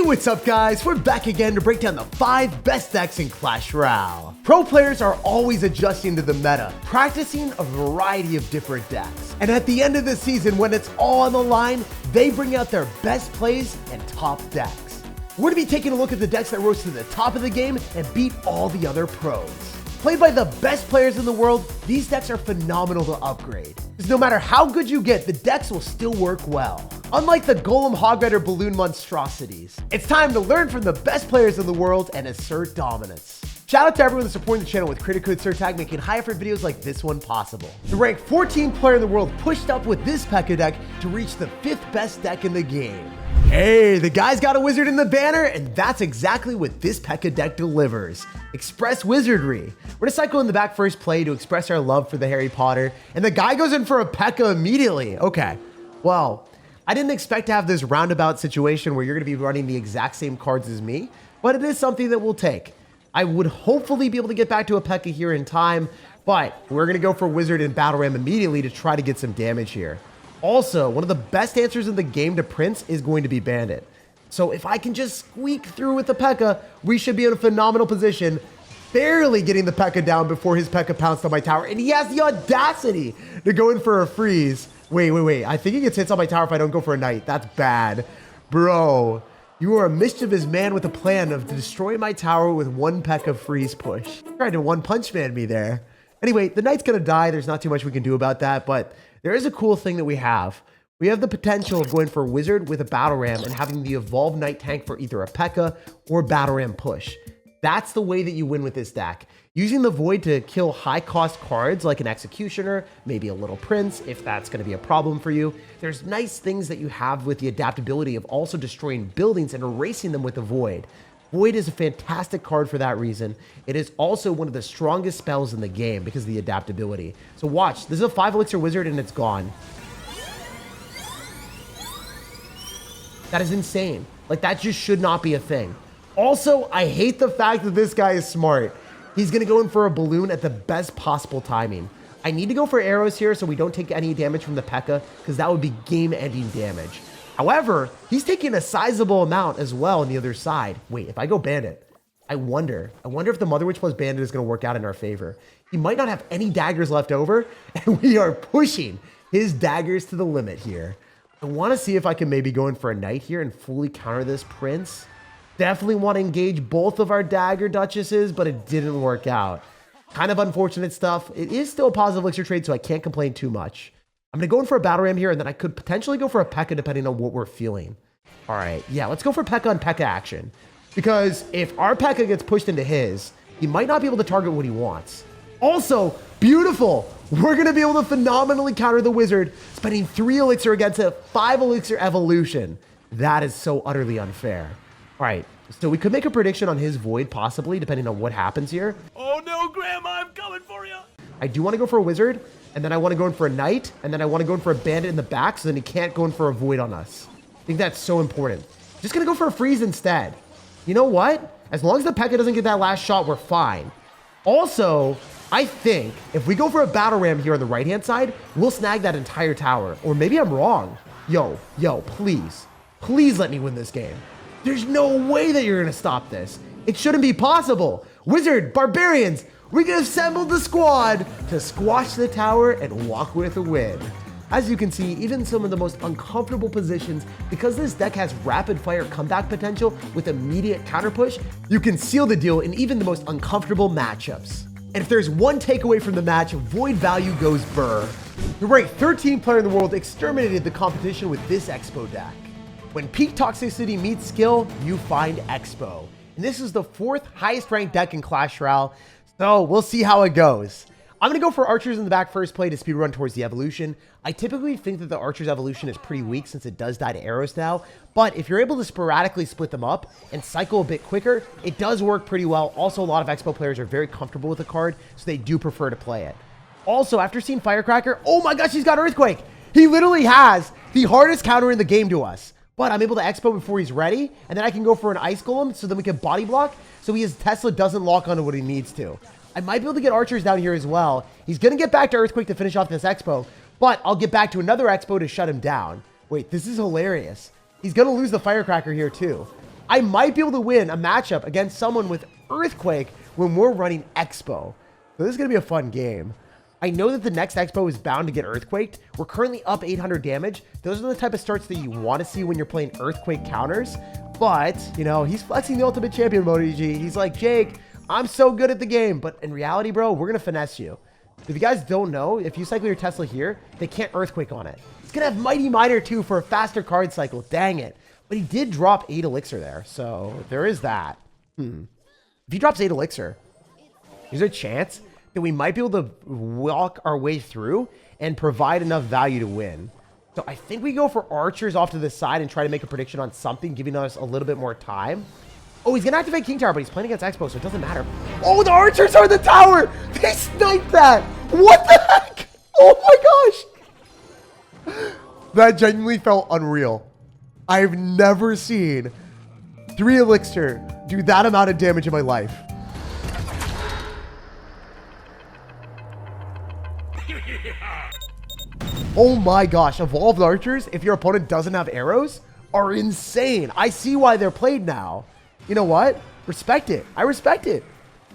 What's up guys, we're back again to break down the 5 best decks in Clash Royale. Pro players are always adjusting to the meta, practicing a variety of different decks. And at the end of the season, when it's all on the line, they bring out their best plays and top decks. We're going to be taking a look at the decks that rose to the top of the game and beat all the other pros. Played by the best players in the world, these decks are phenomenal to upgrade. Because no matter how good you get, the decks will still work well. Unlike the Golem, Hog Rider, Balloon monstrosities. It's time to learn from the best players in the world and assert dominance. Shout out to everyone that's supporting the channel with credit code SirTag, making high effort videos like this one possible. The ranked 14th player in the world pushed up with this Pekka deck to reach the 5th best deck in the game. Hey, the guy's got a wizard in the banner, and that's exactly what this Pekka deck delivers. Express Wizardry. We're gonna cycle in the back first play to express our love for the Harry Potter, and the guy goes in for a Pekka immediately. Okay, well, I didn't expect to have this roundabout situation where you're gonna be running the exact same cards as me, but it is something that we'll take. I would hopefully be able to get back to a Pekka here in time, but we're gonna go for Wizard and Battle Ram immediately to try to get some damage here. Also, one of the best answers in the game to Prince is going to be Bandit. So if I can just squeak through with the Pekka, we should be in a phenomenal position, barely getting the Pekka down before his Pekka pounced on my tower, and he has the audacity to go in for a freeze. Wait. I think he gets hits on my tower if I don't go for a knight. That's bad. Bro, you are a mischievous man with a plan of destroying my tower with one Pekka freeze push. Trying to one-punch man me there. Anyway, the knight's gonna die. There's not too much we can do about that, but there is a cool thing that we have. We have the potential of going for a wizard with a battle ram and having the evolved knight tank for either a Pekka or battle ram push. That's the way that you win with this deck. Using the void to kill high cost cards like an executioner, maybe a little prince, if that's going to be a problem for you. There's nice things that you have with the adaptability of also destroying buildings and erasing them with the void. Void is a fantastic card for that reason. It is also one of the strongest spells in the game because of the adaptability. So watch, this is a 5 elixir wizard and it's gone. That is insane. Like, that just should not be a thing. Also, I hate the fact that this guy is smart. He's going to go in for a balloon at the best possible timing. I need to go for arrows here so we don't take any damage from the Pekka, because that would be game-ending damage. However, he's taking a sizable amount as well on the other side. Wait, if I go Bandit, I wonder if the Mother Witch plus Bandit is going to work out in our favor. He might not have any daggers left over, and we are pushing his daggers to the limit here. I want to see if I can maybe go in for a knight here and fully counter this prince. Definitely want to engage both of our dagger duchesses, but it didn't work out. Kind of unfortunate stuff. It is still a positive elixir trade, so I can't complain too much. I'm going to go in for a battle ram here, and then I could potentially go for a Pekka depending on what we're feeling. All right, yeah, let's go for Pekka on Pekka action. Because if our Pekka gets pushed into his, he might not be able to target what he wants. Also, beautiful. We're going to be able to phenomenally counter the wizard, spending 3 elixir against a 5 elixir evolution. That is so utterly unfair. All right, so we could make a prediction on his void, possibly, depending on what happens here. Oh no, Grandma, I'm coming for you. I do want to go for a wizard, and then I want to go in for a knight, and then I want to go in for a bandit in the back, so then he can't go in for a void on us. I think that's so important. Just going to go for a freeze instead. You know what? As long as the Pekka doesn't get that last shot, we're fine. Also, I think if we go for a battle ram here on the right-hand side, we'll snag that entire tower. Or maybe I'm wrong. Yo, please let me win this game. There's no way that you're going to stop this. It shouldn't be possible. Wizard, barbarians, we can assemble the squad to squash the tower and walk with a win. As you can see, even some of the most uncomfortable positions, because this deck has rapid fire comeback potential with immediate counter push, you can seal the deal in even the most uncomfortable matchups. And if there's one takeaway from the match, void value goes burr. The ranked 13th player in the world exterminated the competition with this Expo deck. When peak toxicity meets skill, you find Expo. And this is the 4th highest ranked deck in Clash Royale, so we'll see how it goes. I'm going to go for archers in the back first play to speedrun towards the evolution. I typically think that the archer's evolution is pretty weak since it does die to arrows now, but if you're able to sporadically split them up and cycle a bit quicker, it does work pretty well. Also, a lot of Expo players are very comfortable with the card, so they do prefer to play it. Also, after seeing Firecracker, oh my gosh, he's got Earthquake! He literally has the hardest counter in the game to us. But I'm able to Expo before he's ready, and then I can go for an Ice Golem so then we can body block so his Tesla doesn't lock onto what he needs to. I might be able to get archers down here as well. He's going to get back to Earthquake to finish off this Expo, but I'll get back to another Expo to shut him down. Wait, this is hilarious. He's going to lose the Firecracker here too. I might be able to win a matchup against someone with Earthquake when we're running Expo. So this is going to be a fun game. I know that the next Expo is bound to get Earthquaked. We're currently up 800 damage. Those are the type of starts that you want to see when you're playing Earthquake counters. But, you know, he's flexing the ultimate champion mode, EG. He's like, Jake, I'm so good at the game. But in reality, bro, we're going to finesse you. If you guys don't know, if you cycle your Tesla here, they can't Earthquake on it. It's going to have Mighty Miner too for a faster card cycle. Dang it. But he did drop 8 Elixir there. So there is that. If he drops 8 Elixir, there's a chance that we might be able to walk our way through and provide enough value to win. So I think we go for archers off to the side and try to make a prediction on something, giving us a little bit more time. Oh, he's going to activate King Tower, but he's playing against Expo, so it doesn't matter. Oh, the archers are the tower! They sniped that! What the heck? Oh my gosh! That genuinely felt unreal. I've never seen 3 Elixir do that amount of damage in my life. Oh my gosh, evolved archers, if your opponent doesn't have arrows, are insane. I see why they're played now. You know what? Respect it. I respect it.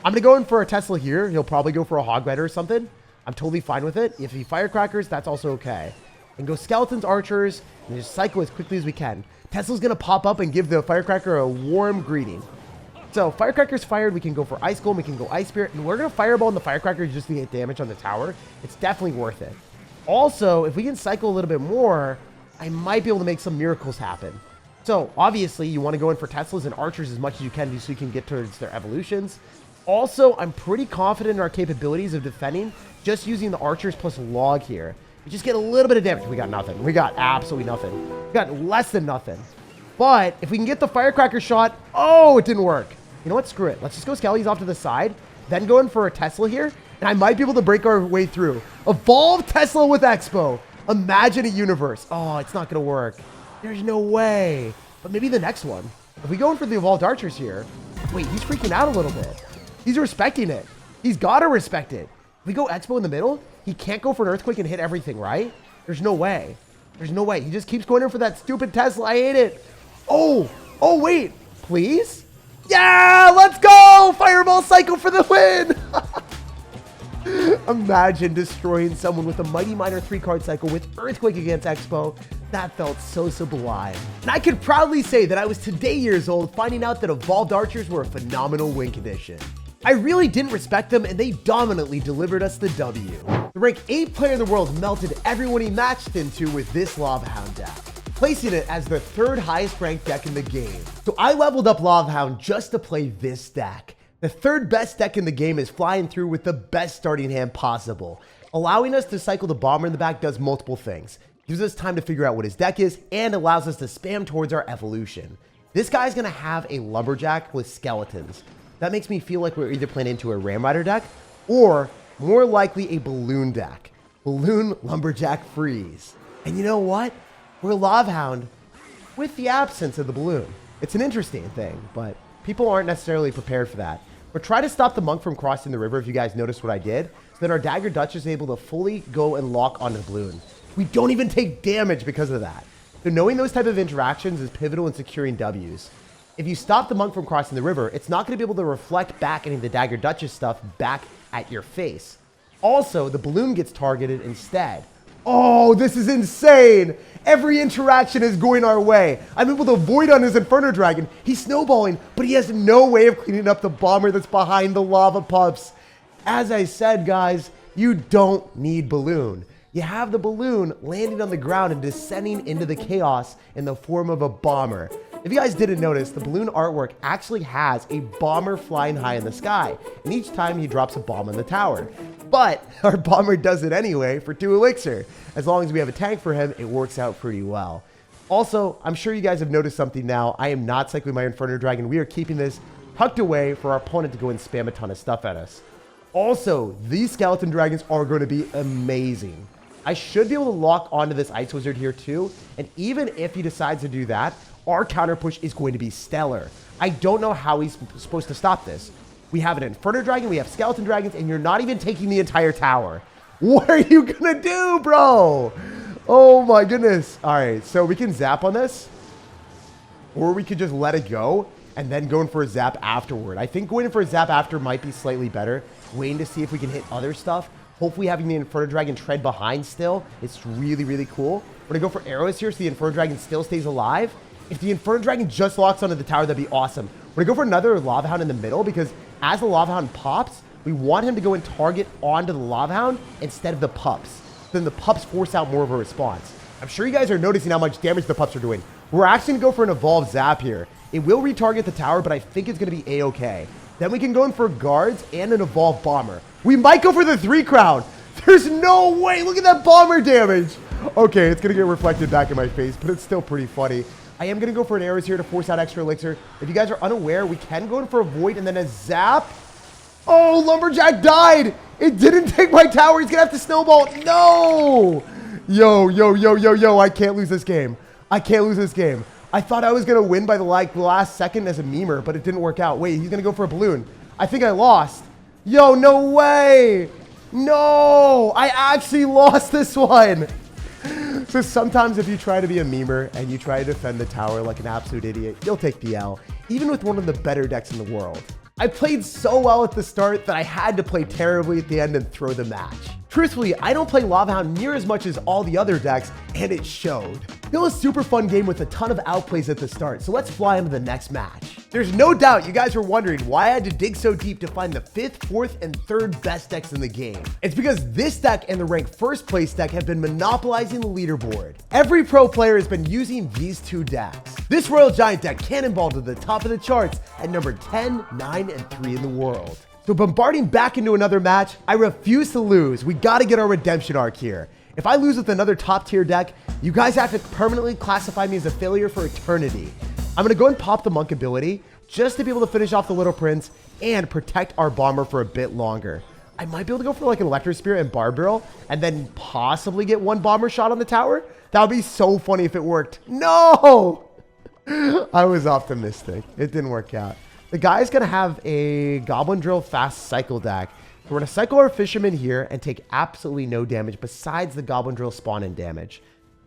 I'm going to go in for a Tesla here. He'll probably go for a Hog Rider or something. I'm totally fine with it. If he Firecrackers, that's also okay. And go Skeletons, Archers, and just cycle as quickly as we can. Tesla's going to pop up and give the Firecracker a warm greeting. So Firecracker's fired. We can go for Ice Golem. We can go Ice Spirit. And we're going to Fireball in the Firecracker just to get damage on the tower. It's definitely worth it. Also, if we can cycle a little bit more, I might be able to make some miracles happen. So obviously you want to go in for Teslas and Archers as much as you can so you can get towards their evolutions. Also, I'm pretty confident in our capabilities of defending just using the Archers plus Log here. We just get a little bit of damage. We got nothing. We got absolutely nothing. We got less than nothing. But if we can get the Firecracker shot, oh, it didn't work. You know what? Screw it. Let's just go Skellies off to the side, then go in for a Tesla here, and I might be able to break our way through. Evolve Tesla with Expo. Imagine a universe. Oh, it's not going to work. There's no way. But maybe the next one. If we go in for the Evolved Archers here. Wait, he's freaking out a little bit. He's respecting it. He's got to respect it. If we go Expo in the middle, he can't go for an Earthquake and hit everything, right? There's no way. There's no way. He just keeps going in for that stupid Tesla. I hate it. Oh, wait. Please? Yeah, let's go. Fireball cycle for the win. Imagine destroying someone with a Mighty Miner 3-card cycle with Earthquake against Expo. That felt so sublime. And I can proudly say that I was today years old finding out that Evolved Archers were a phenomenal win condition. I really didn't respect them, and they dominantly delivered us the W. The rank 8 player in the world melted everyone he matched into with this Lava Hound deck, placing it as the 3rd highest ranked deck in the game. So I leveled up Lava Hound just to play this deck. The 3rd best deck in the game is flying through with the best starting hand possible. Allowing us to cycle the Bomber in the back does multiple things. Gives us time to figure out what his deck is, and allows us to spam towards our evolution. This guy's gonna have a Lumberjack with Skeletons. That makes me feel like we're either playing into a Ram Rider deck, or more likely a Balloon deck. Balloon Lumberjack Freeze. And you know what? We're Lava Hound with the absence of the Balloon. It's an interesting thing, but people aren't necessarily prepared for that. But try to stop the Monk from crossing the river if you guys noticed what I did, so that our Dagger Dutch is able to fully go and lock onto the Balloon. We don't even take damage because of that. So knowing those type of interactions is pivotal in securing Ws. If you stop the Monk from crossing the river, it's not going to be able to reflect back any of the Dagger Duchess stuff back at your face. Also, the Balloon gets targeted instead. Oh, this is insane! Every interaction is going our way. I'm able to avoid on his Inferno Dragon. He's snowballing, but he has no way of cleaning up the Bomber that's behind the Lava Pups. As I said, guys, you don't need Balloon. You have the Balloon landing on the ground and descending into the chaos in the form of a Bomber. If you guys didn't notice, the Balloon artwork actually has a Bomber flying high in the sky, and each time he drops a bomb in the tower. But our Bomber does it anyway for 2 Elixir. As long as we have a tank for him, it works out pretty well. Also, I'm sure you guys have noticed something now. I am not cycling my Inferno Dragon. We are keeping this tucked away for our opponent to go and spam a ton of stuff at us. Also, these Skeleton Dragons are going to be amazing. I should be able to lock onto this Ice Wizard here too, and even if he decides to do that, our counter push is going to be stellar. I don't know how he's supposed to stop this. We have an Inferno Dragon, we have Skeleton Dragons, and you're not even taking the entire tower. What are you gonna do, bro? Oh my goodness. All right, so we can zap on this. or we could just let it go and then go in for a zap afterward. I think going in for a zap after might be slightly better. Waiting to see if we can hit other stuff. Hopefully having the Inferno Dragon tread behind still. It's really, really cool. We're going to go for arrows here so the Inferno Dragon still stays alive. If the Inferno Dragon just locks onto the tower, that'd be awesome. We're going to go for another Lava Hound in the middle because as the Lava Hound pops, we want him to go and target onto the Lava Hound instead of the pups. Then the pups force out more of a response. I'm sure you guys are noticing how much damage the pups are doing. We're actually going to go for an Evolve Zap here. It will retarget the tower, but I think it's going to be A-okay. Then we can go in for guards and an Evolve Bomber. We might go for the 3 crown. There's no way. Look at that bomber damage. Okay, it's going to get reflected back in my face, but it's still pretty funny. I am going to go for an arrows here to force out extra elixir. If you guys are unaware, we can go in for a void and then a zap. Oh, Lumberjack died. It didn't take my tower. He's going to have to snowball. No. Yo. I can't lose this game. I can't lose this game. I thought I was going to win by the last second as a memer, but it didn't work out. Wait, he's going to go for a balloon. I think I lost. Yo, no way. No, I actually lost this one. So sometimes if you try to be a memer and you try to defend the tower like an absolute idiot, you'll take the L, even with one of the better decks in the world. I played so well at the start that I had to play terribly at the end and throw the match. Truthfully, I don't play Lava Hound near as much as all the other decks, and it showed. Still a super fun game with a ton of outplays at the start, so let's fly into the next match. There's no doubt you guys were wondering why I had to dig so deep to find the 5th, 4th, and 3rd best decks in the game. It's because this deck and the ranked 1st place deck have been monopolizing the leaderboard. Every pro player has been using these 2 decks. This Royal Giant deck cannonballed to the top of the charts at number 10, 9, and 3 in the world. So bombarding back into another match, I refuse to lose. We gotta get our redemption arc here. If I lose with another top tier deck, you guys have to permanently classify me as a failure for eternity. I'm gonna go and pop the monk ability just to be able to finish off the Little Prince and protect our bomber for a bit longer. I might be able to go for like an Electro Spear and Barb Barrel and then possibly get 1 bomber shot on the tower. That would be so funny if it worked. No! I was optimistic. It didn't work out. The guy's going to have a Goblin Drill fast cycle deck. So we're going to cycle our Fisherman here and take absolutely no damage besides the Goblin Drill spawn-in damage.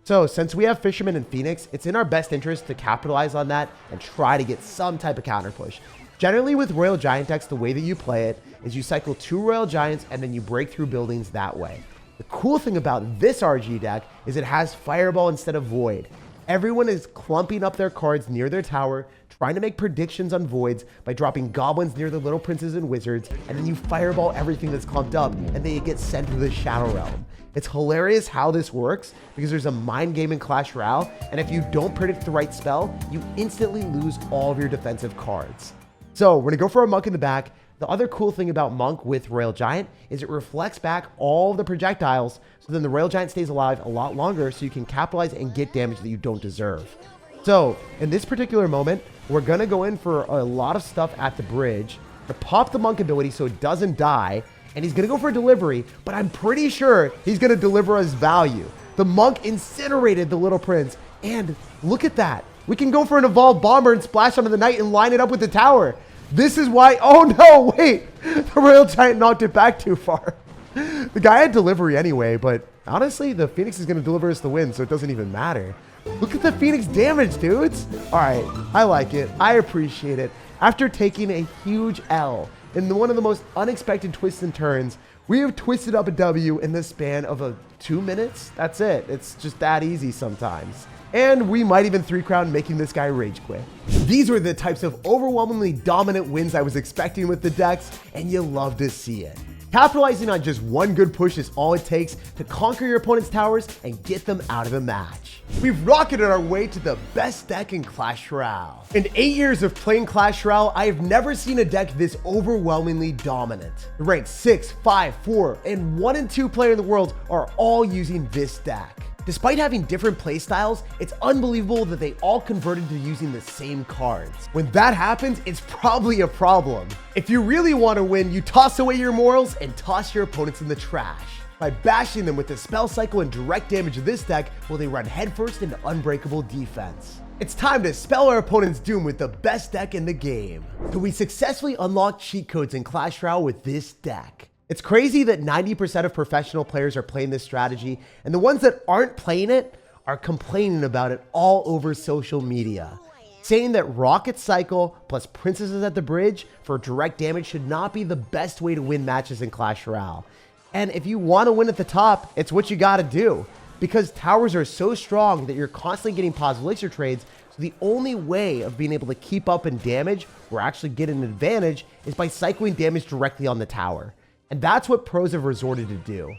So since we have Fisherman and Phoenix, it's in our best interest to capitalize on that and try to get some type of counter push. Generally with Royal Giant decks, the way that you play it is you cycle 2 Royal Giants and then you break through buildings that way. The cool thing about this RG deck is it has Fireball instead of Void. Everyone is clumping up their cards near their tower, trying to make predictions on voids by dropping goblins near the little princes and wizards, and then you fireball everything that's clumped up, and they get sent to the Shadow Realm. It's hilarious how this works, because there's a mind game in Clash Royale, and if you don't predict the right spell, you instantly lose all of your defensive cards. So we're gonna go for a monk in the back. The other cool thing about monk with Royal Giant is it reflects back all of the projectiles, so then the Royal Giant stays alive a lot longer, so you can capitalize and get damage that you don't deserve. So in this particular moment, we're going to go in for a lot of stuff at the bridge to pop the monk ability so it doesn't die. And he's going to go for a delivery, but I'm pretty sure he's going to deliver us value. The monk incinerated the Little Prince. And look at that. We can go for an Evolved Bomber and splash onto the knight and line it up with the tower. This is why... Oh no, wait. The Royal Giant knocked it back too far. The guy had delivery anyway, but honestly, the Phoenix is going to deliver us the win, so it doesn't even matter. Look at the Phoenix damage, dudes. All right, I like it. I appreciate it. After taking a huge L in one of the most unexpected twists and turns, we have twisted up a W in the span of 2 minutes. That's it. It's just that easy sometimes. And we might even 3 crown making this guy rage quit. These were the types of overwhelmingly dominant wins I was expecting with the decks, and you love to see it. Capitalizing on just one good push is all it takes to conquer your opponent's towers and get them out of the match. We've rocketed our way to the best deck in Clash Royale. In 8 years of playing Clash Royale, I have never seen a deck this overwhelmingly dominant. The ranked 6, 5, 4, and 1 and 2 player in the world are all using this deck. Despite having different playstyles, it's unbelievable that they all converted to using the same cards. When that happens, it's probably a problem. If you really want to win, you toss away your morals and toss your opponents in the trash. By bashing them with the spell cycle and direct damage of this deck, will they run headfirst into unbreakable defense. It's time to spell our opponent's doom with the best deck in the game. So we successfully unlocked cheat codes in Clash Royale with this deck. It's crazy that 90% of professional players are playing this strategy, and the ones that aren't playing it are complaining about it all over social media. saying that rocket cycle plus princesses at the bridge for direct damage should not be the best way to win matches in Clash Royale. And if you want to win at the top, it's what you got to do, because towers are so strong that you're constantly getting positive elixir trades. So the only way of being able to keep up in damage or actually get an advantage is by cycling damage directly on the tower. And that's what pros have resorted to do.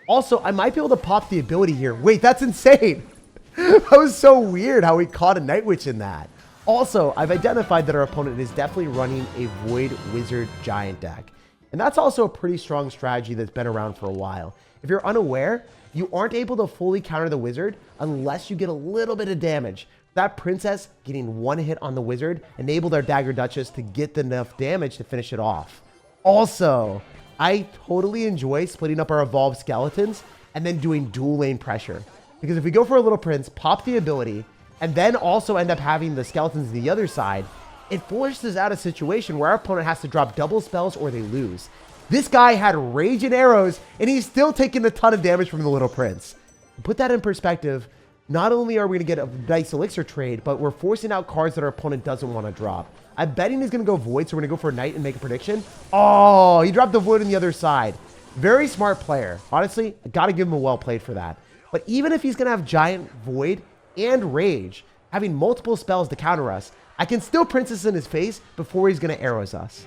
Also, I might be able to pop the ability here. Wait, that's insane. That was so weird how we caught a Night Witch in that. Also, I've identified that our opponent is definitely running a Void Wizard Giant deck. And that's also a pretty strong strategy that's been around for a while. If you're unaware, you aren't able to fully counter the wizard unless you get a little bit of damage. That princess getting one hit on the wizard enabled our Dagger Duchess to get enough damage to finish it off. Also, I totally enjoy splitting up our evolved skeletons and then doing dual lane pressure. Because if we go for a little prince, pop the ability, and then also end up having the skeletons on the other side, it forces out a situation where our opponent has to drop double spells or they lose. This guy had rage and arrows, and he's still taking a ton of damage from the little prince. To put that in perspective, not only are we going to get a nice elixir trade, but we're forcing out cards that our opponent doesn't want to drop. I'm betting he's going to go Void, so we're going to go for a Knight and make a prediction. Oh, he dropped the Void on the other side. Very smart player. Honestly, I got to give him a well played for that. But even if he's going to have Giant, Void, and Rage, having multiple spells to counter us, I can still Princess in his face before he's going to arrows us.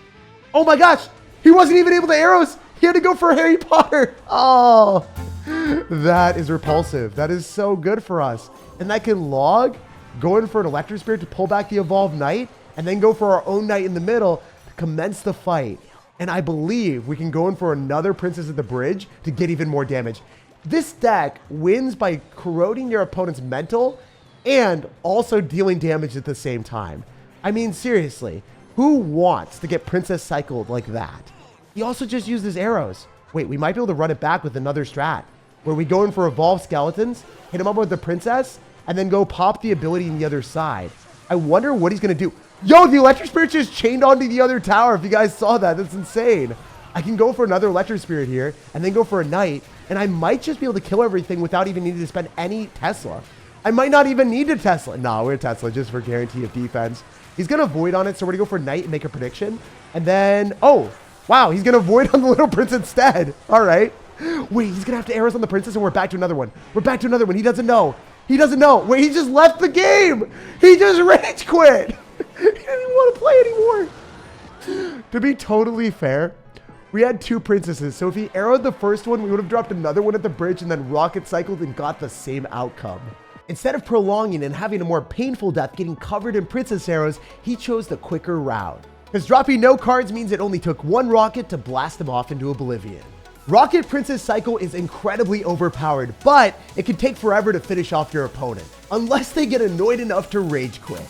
Oh my gosh! He wasn't even able to arrows! He had to go for Harry Potter! Oh, that is repulsive. That is so good for us. And that can log, go in for an Electric Spirit to pull back the Evolved Knight, and then go for our own Knight in the middle to commence the fight. And I believe we can go in for another Princess at the bridge to get even more damage. This deck wins by corroding your opponent's mental and also dealing damage at the same time. I mean, seriously, who wants to get Princess cycled like that? He also just used his arrows. Wait, we might be able to run it back with another strat, where we go in for Evolved Skeletons, hit him up with the Princess, and then go pop the ability on the other side. I wonder what he's going to do. Yo, the Electric Spirit just chained onto the other tower. If you guys saw that, that's insane. I can go for another Electric Spirit here, and then go for a Knight, and I might just be able to kill everything without even needing to spend any Tesla. I might not even need a Tesla. No, we're Tesla just for guarantee of defense. He's going to Void on it, so we're going to go for Knight and make a prediction. And then, oh, wow, he's going to Void on the little prince instead. All right. Wait, he's going to have to arrows on the princess, and we're back to another one. We're back to another one. He doesn't know. He doesn't know. Wait, he just left the game. He just rage quit. He didn't even want to play anymore. To be totally fair, we had two princesses, so if he arrowed the first one, we would have dropped another one at the bridge and then rocket cycled and got the same outcome. Instead of prolonging and having a more painful death getting covered in princess arrows, he chose the quicker route. Because dropping no cards means it only took one rocket to blast them off into oblivion. Rocket Princess Cycle is incredibly overpowered, but it can take forever to finish off your opponent, unless they get annoyed enough to rage quit.